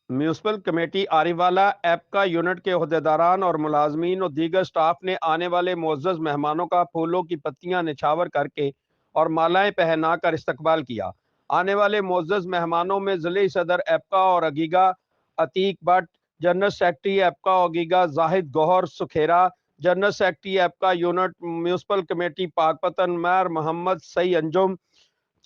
Municipal committee آریوالہ ایپکا unit کے عہدیداران اور ملازمین اور دیگر سٹاف نے آنے والے معزز مہمانوں کا پھولوں کی پتیاں نچھاور کر کے اور مالائیں پہنا کر استقبال کیا۔ آنے والے معزز مہمانوں میں ضلعی صدر ایپکا اور AGEGA Atiq Butt, general secretary APCA AGEGA Zahid Gohar Sukhera, general secretary APCA unit municipal committee Pakpattan Mir Muhammad Sai Anjum,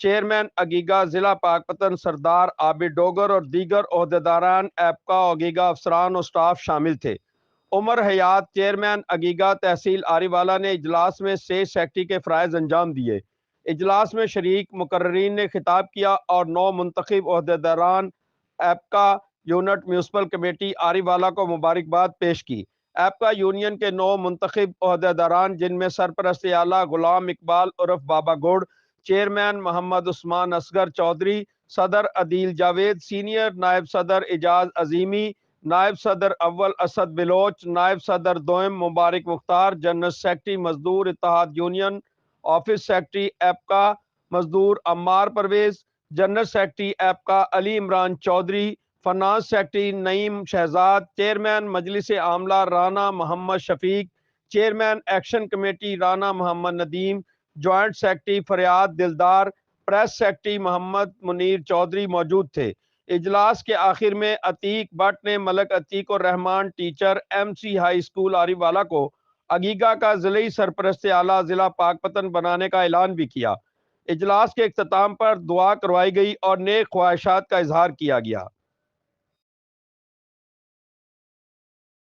chairman AGEGA ضلع پاکپتن سردار عابد ڈوگر اور دیگر عہدیداران ایپکا اگیگا افسران اور سٹاف شامل تھے۔ عمر حیات چیئرمین اگیگا تحصیل آریوالہ نے اجلاس میں اسٹیٹ سیکرٹری کے فرائض انجام دیے۔ اجلاس میں شریک مقررین نے خطاب کیا اور نو منتخب عہدیداران ایپکا یونٹ میونسپل کمیٹی آریوالہ کو مبارکباد پیش کی۔ ایپکا یونین کے نو منتخب عہدیداران جن میں سرپرست اعلیٰ غلام اقبال عرف بابا گوڑ، چیئرمین محمد عثمان اصغر چودھری، صدر عدیل جاوید، سینئر نائب صدر اعجاز عظیمی، نائب صدر اول اسد بلوچ، نائب صدر دوئم مبارک مختار، جنرل سیکرٹری مزدور اتحاد یونین، آفس سیکرٹری ایپکا مزدور Ammar Pervaiz, general secretary APCA Ali Imran Chaudhry, finance secretary Naeem Shahzad, chairman مجلس عاملہ Rana Muhammad Shafiq, chairman action committee Rana Muhammad Nadeem, joint secretary Faryad Dildar, press secretary Muhammad Munir Chaudhry موجود تھے۔ اجلاس کے آخر میں عتیق بٹ نے Malik Atiq ur Rehman teacher M C high school Ariwala کو اگیگا کا ضلعی سرپرست اعلیٰ ضلع پاکپتن بنانے کا اعلان بھی کیا۔ اجلاس کے اختتام پر دعا کروائی گئی اور نیک خواہشات کا اظہار کیا گیا۔